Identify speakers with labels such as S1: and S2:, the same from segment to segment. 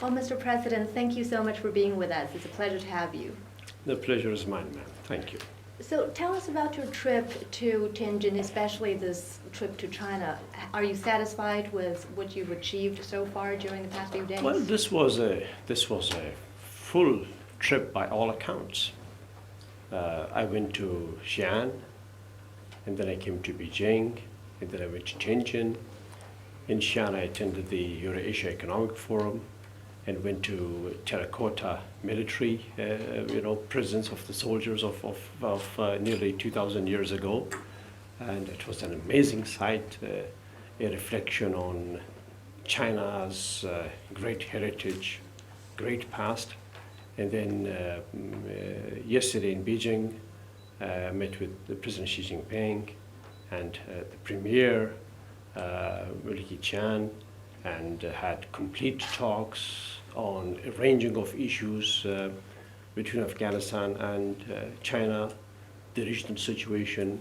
S1: Well, Mr. President, thank you so much for being with us. It's a pleasure to have you.
S2: The pleasure is mine, ma'am. Thank you.
S1: So tell us about your trip to Tianjin, especially this trip to China. Are you satisfied with what you've achieved so far during the past few days?
S2: Well, this was a full trip by all accounts. I went to Xi'an, and then I came to Beijing, and then I went to Tianjin. In Xi'an, I attended the Eurasia Economic Forum, and went to terracotta military, presence of the soldiers of nearly 2,000 years ago. And it was an amazing sight, a reflection on China's great heritage, great past. And then yesterday in Beijing, I met with the President Xi Jinping and the Premier, Li Keqiang, and had complete talks on a ranging of issues between Afghanistan and China, the regional situation,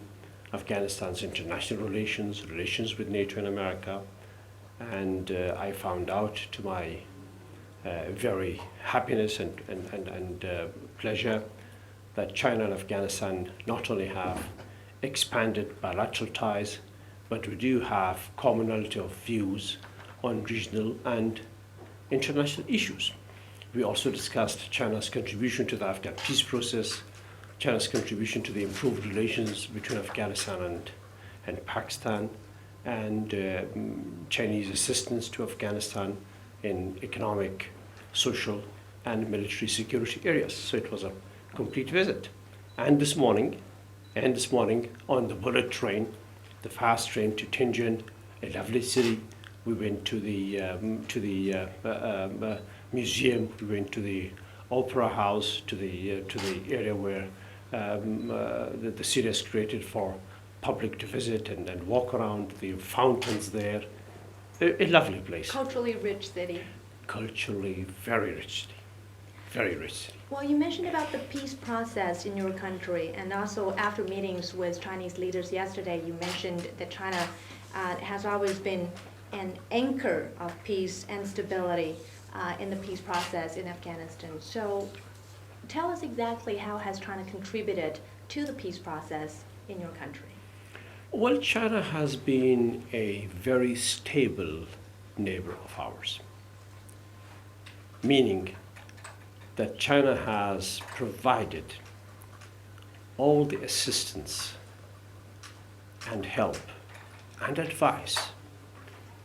S2: Afghanistan's international relations with NATO and America. And I found out to my very happiness and pleasure that China and Afghanistan not only have expanded bilateral ties, but we do have commonality of views on regional and international issues. We also discussed China's contribution to the Afghan peace process, China's contribution to the improved relations between Afghanistan and Pakistan, and Chinese assistance to Afghanistan in economic, social, and military security areas. So it was a complete visit. And this morning on the bullet train, the fast train to Tianjin, a lovely city. We went to the museum. We went to the opera house, to the area where the city is created for public to visit and walk around. The fountains there, a lovely place.
S1: Culturally rich city.
S2: Culturally very rich city, very rich city.
S1: Well, you mentioned about the peace process in your country, and also after meetings with Chinese leaders yesterday, you mentioned that China has always been an anchor of peace and stability in the peace process in Afghanistan. So tell us exactly how has China contributed to the peace process in your country?
S2: Well, China has been a very stable neighbor of ours, meaning that China has provided all the assistance and help and advice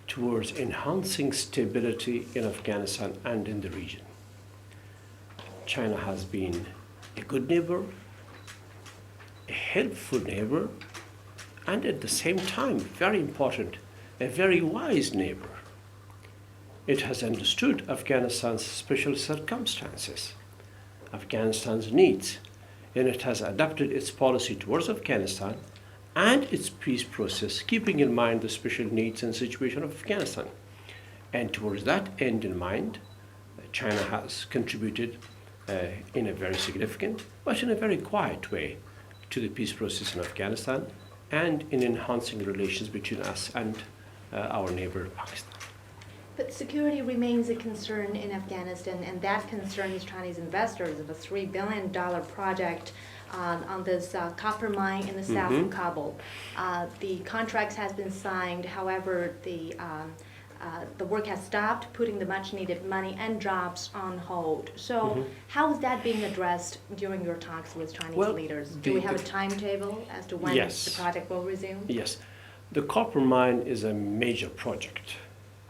S2: towards enhancing stability in Afghanistan and in the region. China has been a good neighbor, a helpful neighbor, and at the same time, very important, a very wise neighbor. It has understood Afghanistan's special circumstances, Afghanistan's needs, and it has adapted its policy towards Afghanistan and its peace process, keeping in mind the special needs and situation of Afghanistan. And towards that end in mind, China has contributed in a very significant, but in a very quiet way, to the peace process in Afghanistan and in enhancing relations between us and our neighbor Pakistan.
S1: But security remains a concern in Afghanistan, and that concerns Chinese investors of a $3 billion project on this copper mine in the south of Kabul. The contract has been signed, however, the work has stopped, putting the much-needed money and jobs on hold. So how is that being addressed during your talks with Chinese leaders? Do we have a timetable as to when the project will resume?
S2: Yes. The copper mine is a major project.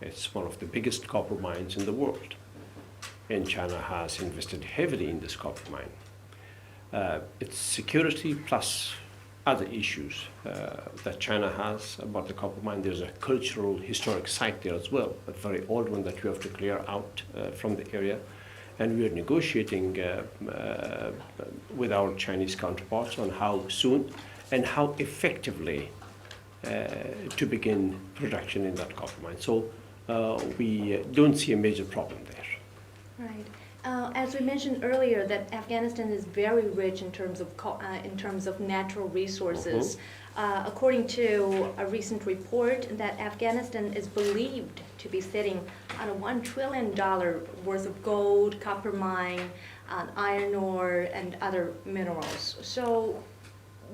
S2: It's one of the biggest copper mines in the world. And China has invested heavily in this copper mine. It's security plus other issues that China has about the copper mine. There's a cultural, historic site there as well, a very old one that we have to clear out from the area. And we are negotiating with our Chinese counterparts on how soon and how effectively to begin production in that copper mine. So we don't see a major problem there.
S1: Right. As we mentioned earlier, that Afghanistan is very rich in terms of natural resources. According to a recent report, that Afghanistan is believed to be sitting on a $1 trillion worth of gold, copper mine, iron ore, and other minerals. So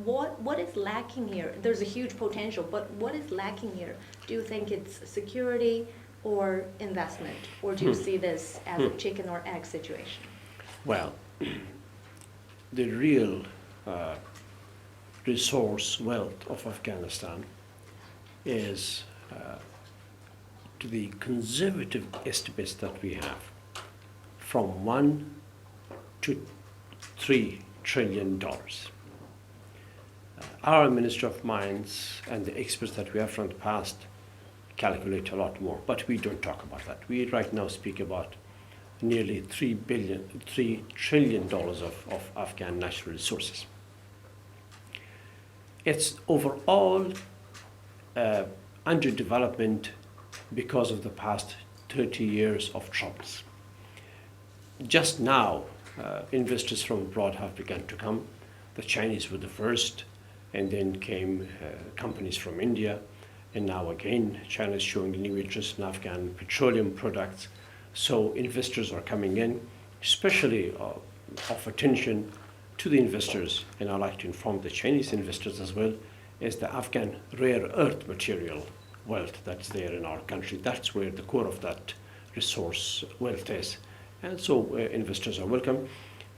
S1: what is lacking here? There's a huge potential, but what is lacking here? Do you think it's security or investment, or do you see this as a chicken or egg situation?
S2: Well, the real resource wealth of Afghanistan is, to the conservative estimates that we have, from $1 to $3 trillion. Our Minister of Mines and the experts that we have from the past calculate a lot more, but we don't talk about that. We right now speak about nearly $3 trillion of Afghan natural resources. It's overall under development because of the past 30 years of troubles. Just now, investors from abroad have begun to come. The Chinese were the first, and then came companies from India, and now again China is showing new interest in Afghan petroleum products. So investors are coming in, especially of attention to the investors, and I'd like to inform the Chinese investors as well, is the Afghan rare earth material wealth that's there in our country. That's where the core of that resource wealth is. And so investors are welcome.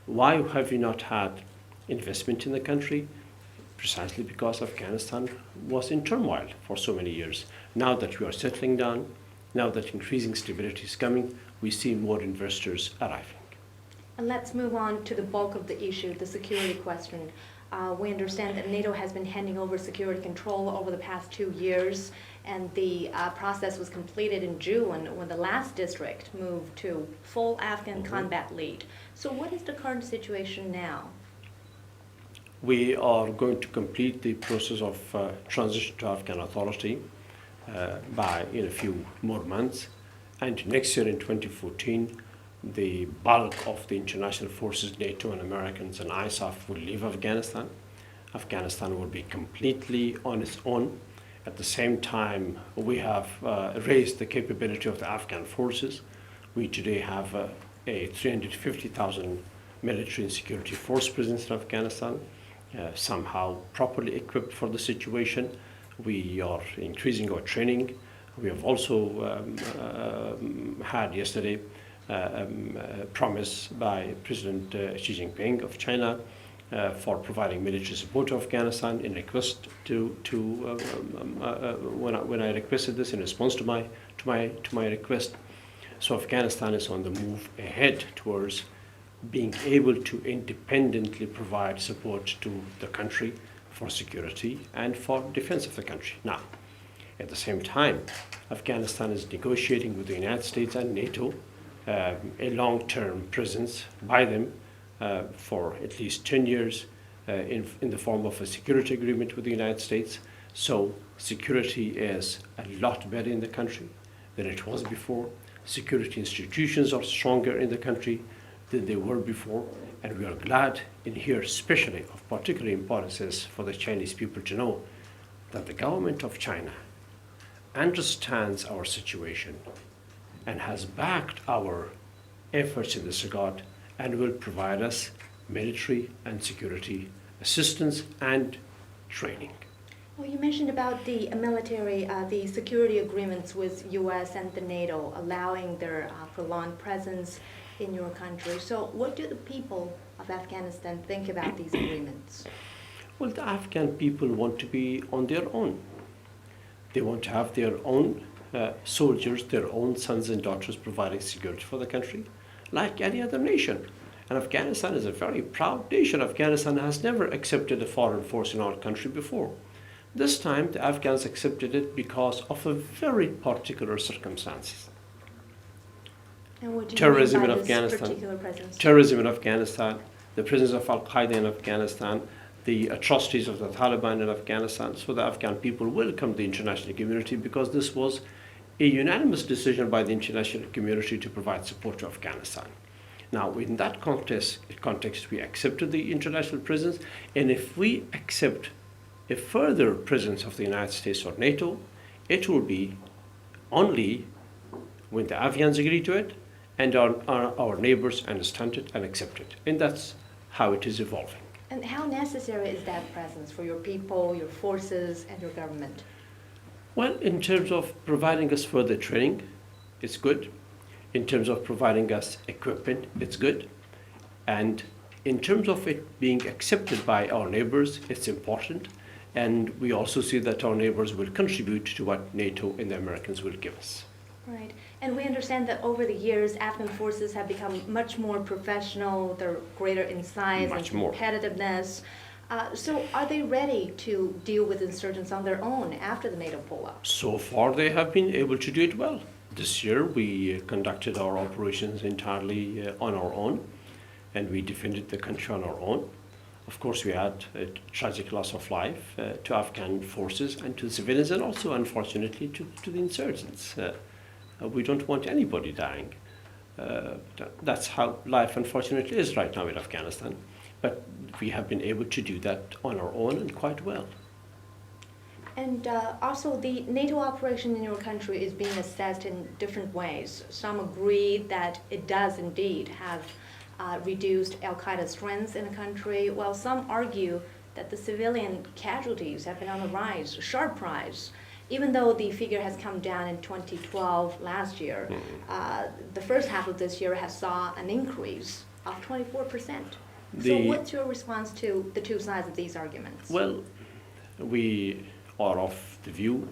S2: Why have we not had investment in the country? Precisely because Afghanistan was in turmoil for so many years. Now that we are settling down, now that increasing stability is coming, we see more investors arriving.
S1: And let's move on to the bulk of the issue, the security question. We understand that NATO has been handing over security control over the past 2 years, and the process was completed in June when the last district moved to full Afghan combat lead. So what is the current situation now?
S2: We are going to complete the process of transition to Afghan authority in a few more months. And next year in 2014, the bulk of the international forces, NATO and Americans and ISAF, will leave Afghanistan. Afghanistan will be completely on its own. At the same time, we have raised the capability of the Afghan forces. We today have a 350,000 military and security force presence in Afghanistan, somehow properly equipped for the situation. We are increasing our training. We have also had yesterday promise by President Xi Jinping of China for providing military support to Afghanistan in request when I requested this in response to my request. So Afghanistan is on the move ahead towards being able to independently provide support to the country for security and for defense of the country. Now, at the same time, Afghanistan is negotiating with the United States and NATO a long-term presence by them for at least 10 years in the form of a security agreement with the United States. So security is a lot better in the country than it was before. Security institutions are stronger in the country than they were before. And we are glad in here, especially of particular importance is for the Chinese people to know that the government of China understands our situation and has backed our efforts in this regard and will provide us military and security assistance and training.
S1: Well, you mentioned about the military, the security agreements with U.S. and the NATO allowing their prolonged presence in your country. So what do the people of Afghanistan think about these agreements?
S2: Well, the Afghan people want to be on their own. They want to have their own soldiers, their own sons and daughters providing security for the country, like any other nation. And Afghanistan is a very proud nation. Afghanistan has never accepted a foreign force in our country before. This time, the Afghans accepted it because of a very particular circumstances.
S1: And what do you
S2: Terrorism
S1: mean by
S2: in
S1: this
S2: Afghanistan.
S1: particular presence?
S2: Terrorism in Afghanistan, the presence of Al-Qaeda in Afghanistan, the atrocities of the Taliban in Afghanistan. So the Afghan people welcomed the international community because this was a unanimous decision by the international community to provide support to Afghanistan. Now, in that context, we accepted the international presence, and if we accept a further presence of the United States or NATO, it will be only when the Afghans agree to it and our neighbors understand it and accept it. And that's how it is evolving.
S1: And how necessary is that presence for your people, your forces, and your government?
S2: Well, in terms of providing us further training, it's good. In terms of providing us equipment, it's good. And in terms of it being accepted by our neighbors, it's important. And we also see that our neighbors will contribute to what NATO and the Americans will give us.
S1: Right. And we understand that over the years, Afghan forces have become much more professional, they're greater in size
S2: Much
S1: and
S2: more.
S1: competitiveness. So are they ready to deal with insurgents on their own after the NATO pull-up?
S2: So far, they have been able to do it well. This year, we conducted our operations entirely on our own, and we defended the country on our own. Of course, we had a tragic loss of life to Afghan forces and to civilians, and also, unfortunately, to the insurgents. We don't want anybody dying. That's how life, unfortunately, is right now in Afghanistan. But we have been able to do that on our own and quite well.
S1: And also, the NATO operation in your country is being assessed in different ways. Some agree that it does indeed have reduced al-Qaeda's strength in the country, while some argue that the civilian casualties have been on the rise, sharp rise. Even though the figure has come down in 2012, last year, the first half of this year has saw an increase of 24%. So what's your response to the two sides of these arguments?
S2: Well, we are of the view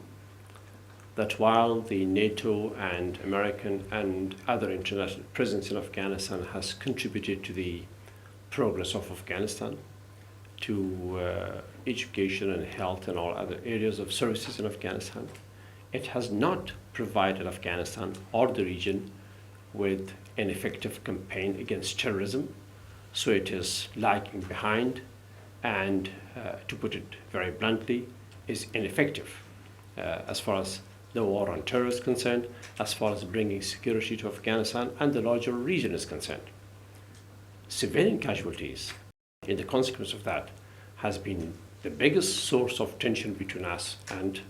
S2: that while the NATO and American and other international presence in Afghanistan has contributed to the progress of Afghanistan, to education and health and all other areas of services in Afghanistan, it has not provided Afghanistan or the region with an effective campaign against terrorism. So it is lagging behind and, to put it very bluntly, is ineffective as far as the war on terror is concerned, as far as bringing security to Afghanistan and the larger region is concerned. Civilian casualties, and the consequence of that, has been the biggest source of tension between us and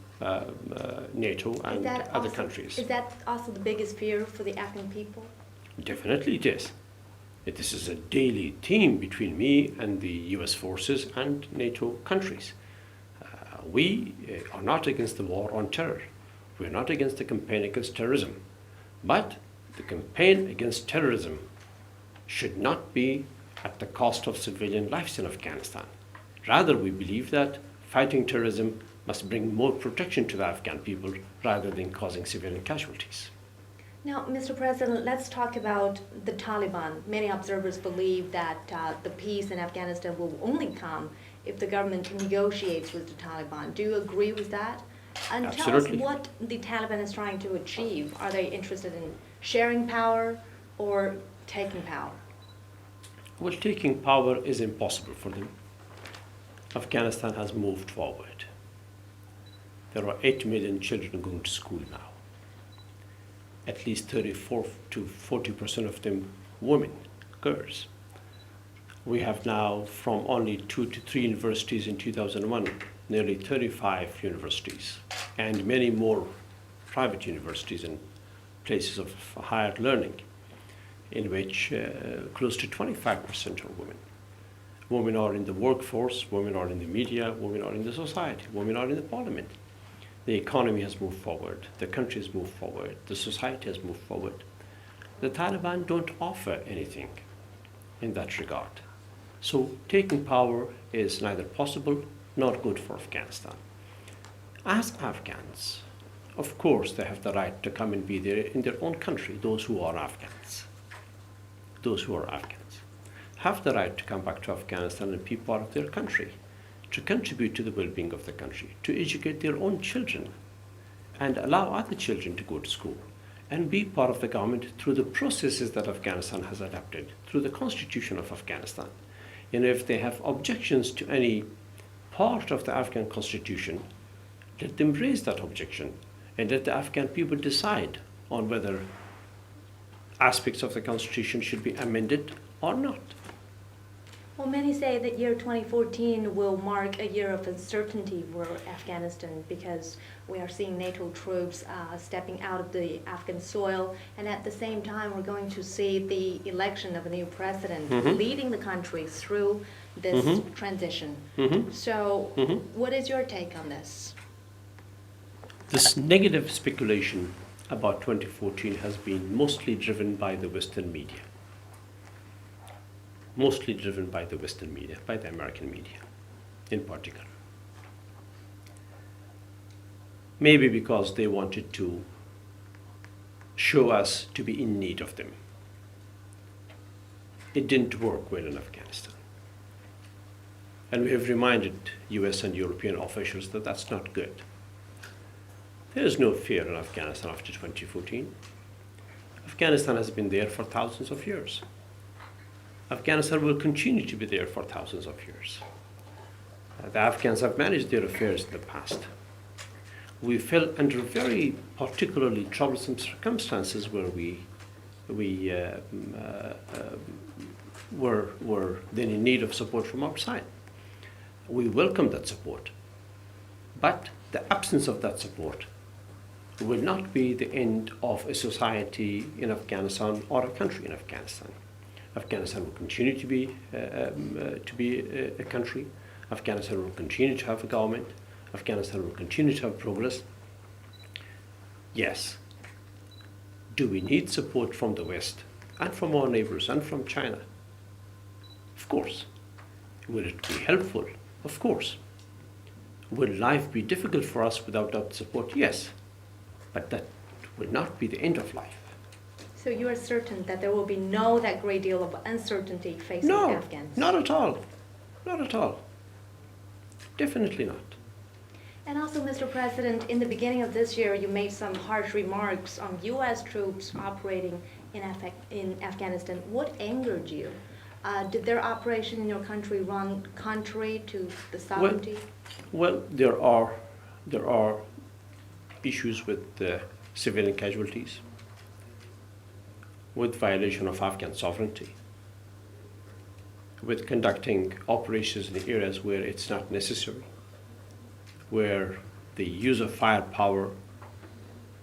S2: NATO and other countries.
S1: Is that also the biggest fear for the Afghan people?
S2: Definitely it is. This is a daily theme between me and the US forces and NATO countries. We are not against the war on terror. We are not against the campaign against terrorism. But the campaign against terrorism should not be at the cost of civilian lives in Afghanistan. Rather, we believe that fighting terrorism must bring more protection to the Afghan people rather than causing civilian casualties.
S1: Now, Mr. President, let's talk about the Taliban. Many observers believe that the peace in Afghanistan will only come if the government negotiates with the Taliban. Do you agree with that? And
S2: Absolutely.
S1: Tell us what the Taliban is trying to achieve. Are they interested in sharing power or taking power?
S2: Well, taking power is impossible for them. Afghanistan has moved forward. There are 8 million children going to school now. At least 34 to 40% of them women, girls. We have now, from only 2 to 3 universities in 2001, nearly 35 universities, and many more private universities and places of higher learning, in which close to 25% are women. Women are in the workforce, women are in the media, women are in the society, women are in the parliament. The economy has moved forward, the country has moved forward, the society has moved forward. The Taliban don't offer anything in that regard. So taking power is neither possible nor good for Afghanistan. As Afghans, of course, they have the right to come and be there in their own country, those who are Afghans. Those who are Afghans have the right to come back to Afghanistan and be part of their country, to contribute to the well-being of the country, to educate their own children, and allow other children to go to school, and be part of the government through the processes that Afghanistan has adopted, through the constitution of Afghanistan. And if they have objections to any part of the Afghan constitution, let them raise that objection, and let the Afghan people decide on whether aspects of the Constitution should be amended or not.
S1: Well, many say that year 2014 will mark a year of uncertainty for Afghanistan because we are seeing NATO troops stepping out of the Afghan soil, and at the same time we're going to see the election of a new president leading the country through this transition. So what is your take on this?
S2: This negative speculation about 2014 has been mostly driven by the Western media. Mostly driven by the Western media, by the American media in particular. Maybe because they wanted to show us to be in need of them. It didn't work well in Afghanistan. And we have reminded US and European officials that that's not good. There is no fear in Afghanistan after 2014. Afghanistan has been there for thousands of years. Afghanistan will continue to be there for thousands of years. The Afghans have managed their affairs in the past. We fell under very particularly troublesome circumstances where we were then in need of support from outside. We welcome that support, but the absence of that support will not be the end of a society in Afghanistan or a country in Afghanistan. Afghanistan will continue to be a country. Afghanistan will continue to have a government. Afghanistan will continue to have progress. Yes. Do we need support from the West and from our neighbors and from China? Of course. Will it be helpful? Of course. Will life be difficult for us without that support? Yes. But that will not be the end of life.
S1: So you are certain that there will be that great deal of uncertainty facing Afghans?
S2: No, not at all. Not at all. Definitely not.
S1: And also, Mr. President, in the beginning of this year, you made some harsh remarks on U.S. troops operating in Afghanistan. What angered you? Did their operation in your country run contrary to the sovereignty?
S2: Well, there are issues with civilian casualties, with violation of Afghan sovereignty, with conducting operations in areas where it's not necessary, where the use of firepower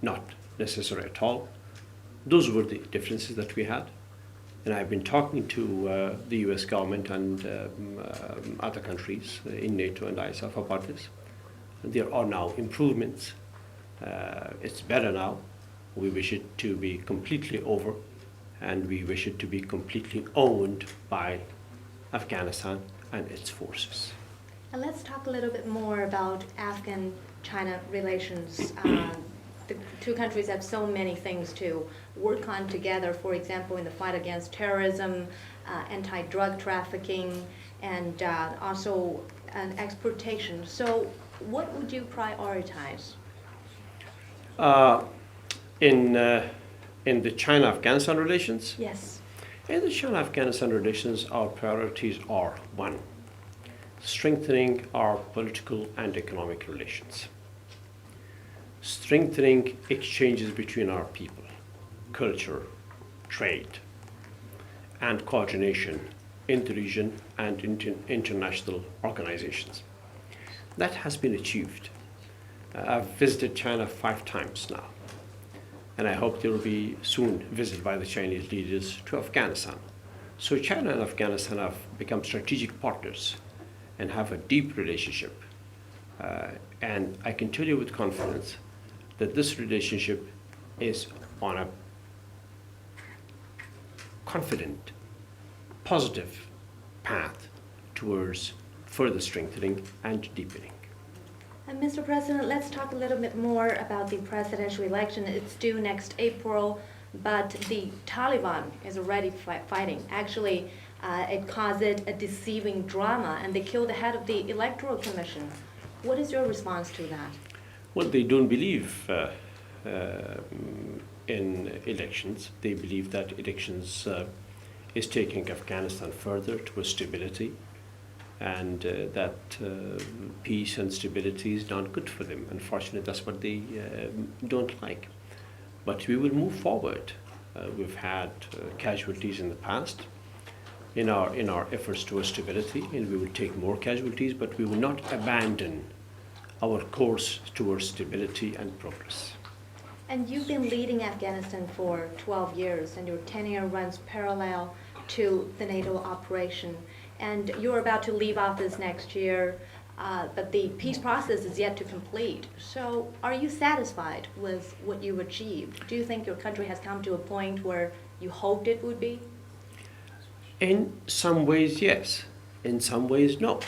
S2: not necessary at all. Those were the differences that we had. And I've been talking to the US government and other countries in NATO and ISAF about this. There are now improvements. It's better now. We wish it to be completely over, and we wish it to be completely owned by Afghanistan and its forces.
S1: And let's talk a little bit more about Afghan-China relations. The two countries have so many things to work on together, for example, in the fight against terrorism, anti-drug trafficking, and also exportation. So what would you prioritize? In the China-Afghanistan relations? Yes.
S2: In the China-Afghanistan relations, our priorities are: one, strengthening our political and economic relations, strengthening exchanges between our people, culture, trade, and coordination in the region and international organizations. That has been achieved. I've visited China 5 times now, and I hope there will be soon visit by the Chinese leaders to Afghanistan. So China and Afghanistan have become strategic partners and have a deep relationship. And I can tell you with confidence that this relationship is on a confident, positive path towards further strengthening and deepening.
S1: And Mr. President, let's talk a little bit more about the presidential election. It's due next April, but the Taliban is already fighting. Actually, it caused a deceiving drama, and they killed the head of the Electoral Commission. What is your response to that? Well,
S2: they don't believe in elections. They believe that elections is taking Afghanistan further towards stability, and that peace and stability is not good for them. Unfortunately, that's what they don't like. But we will move forward We've had casualties in the past. In our efforts towards stability, and we will take more casualties, but we will not abandon our course towards stability and progress.
S1: And you've been leading Afghanistan for 12 years, and your tenure runs parallel to the NATO operation. And you're about to leave office next year, but the peace process is yet to complete. So are you satisfied with what you've achieved? Do you think your country has come to a point where you hoped it would be?
S2: In some ways, yes. In some ways, no.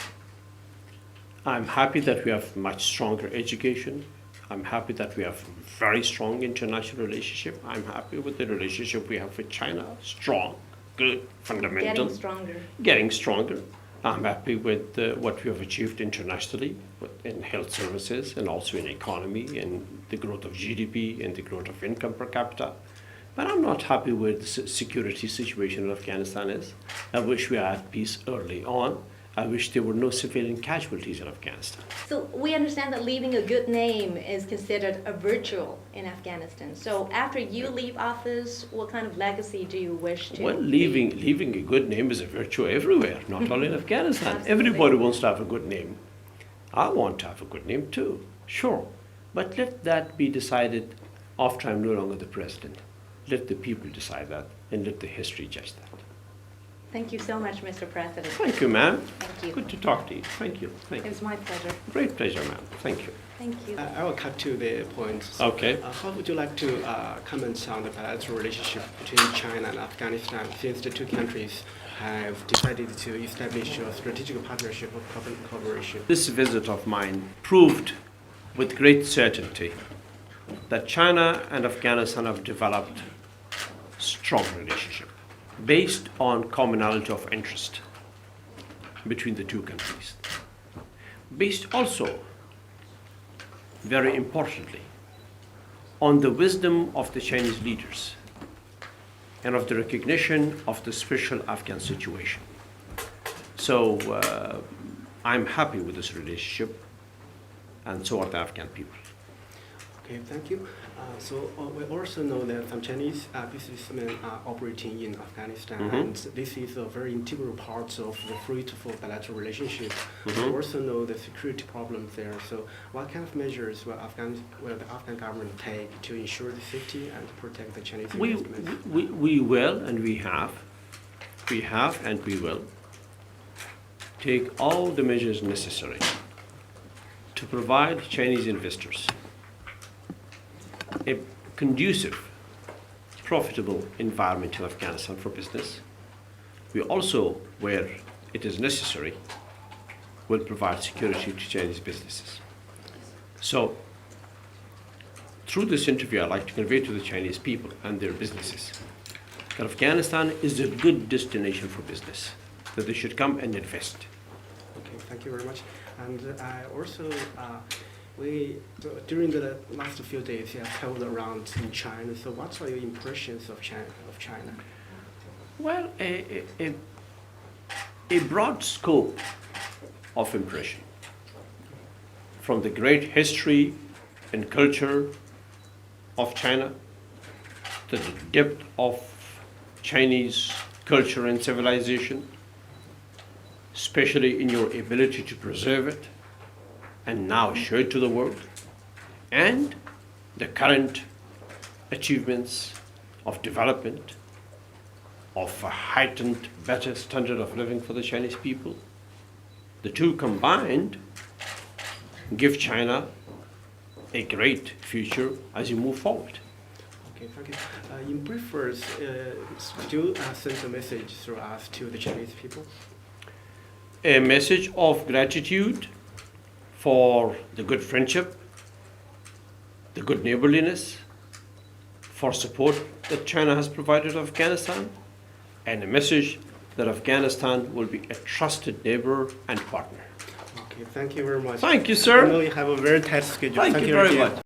S2: I'm happy that we have much stronger education. I'm happy that we have very strong international relationship. I'm happy with the relationship we have with China. Strong, good, fundamental.
S1: Getting stronger.
S2: Getting stronger. I'm happy with what we have achieved internationally in health services and also in economy and the growth of GDP and the growth of income per capita. But I'm not happy with the security situation in Afghanistan is. I wish we had peace early on. I wish there were no civilian casualties in Afghanistan.
S1: So we understand that leaving a good name is considered a virtue in Afghanistan. So after you leave office, what kind of legacy do you wish to
S2: Well,
S1: leave?
S2: leaving a good name is a virtue everywhere, not only in Afghanistan.
S1: Absolutely.
S2: Everybody wants to have a good name. I want to have a good name too, sure. But let that be decided after I'm no longer the president. Let the people decide that, and let the history judge that.
S1: Thank you so much, Mr. President.
S2: Thank you, ma'am.
S1: Thank you.
S2: Good to talk to you. Thank you. Thank
S1: It
S2: you.
S1: was my pleasure.
S2: Great pleasure, ma'am. Thank you.
S1: Thank you.
S3: I will cut to the point. So,
S2: Okay.
S3: how would you like to comment on the bilateral relationship between China and Afghanistan since the two countries have decided to establish a strategic partnership of cooperation?
S2: This visit of mine proved with great certainty that China and Afghanistan have developed strong relationship based on commonality of interest between the two countries. Based also, very importantly, on the wisdom of the Chinese leaders and of the recognition of the special Afghan situation. So I'm happy with this relationship, and so are the Afghan people.
S3: Okay, thank you. We also know that some Chinese businessmen are operating in Afghanistan, and this is a very integral part of the fruitful bilateral relationship. We also know the security problems there. So, what kind of measures will the Afghan government take to ensure the safety and to protect the Chinese investments?
S2: We will, and we have, and we will take all the measures necessary to provide Chinese investors a conducive, profitable environment in Afghanistan for business. We also, where it is necessary, will provide security to Chinese businesses. So, through this interview, I'd like to convey to the Chinese people and their businesses that Afghanistan is a good destination for business, that they should come and invest.
S3: Okay, thank you very much. And I also, during the last few days, you have traveled around in China. So, what are your impressions of China?
S2: Well, a broad scope of impression, from the great history and culture of China, to the depth of Chinese culture and civilization, especially in your ability to preserve it and now show it to the world, and the current achievements of development, of a heightened, better standard of living for the Chinese people. The two combined give China a great future as you move forward.
S3: Okay, thank you. In brief words, could you send a message through us to the Chinese people?
S2: A message of gratitude for the good friendship, the good neighborliness, for support that China has provided Afghanistan, and a message that Afghanistan will be a trusted neighbor and partner.
S3: Okay, thank you very much.
S2: Thank you, sir.
S3: I know you have a very tight schedule.
S2: Thank you very much.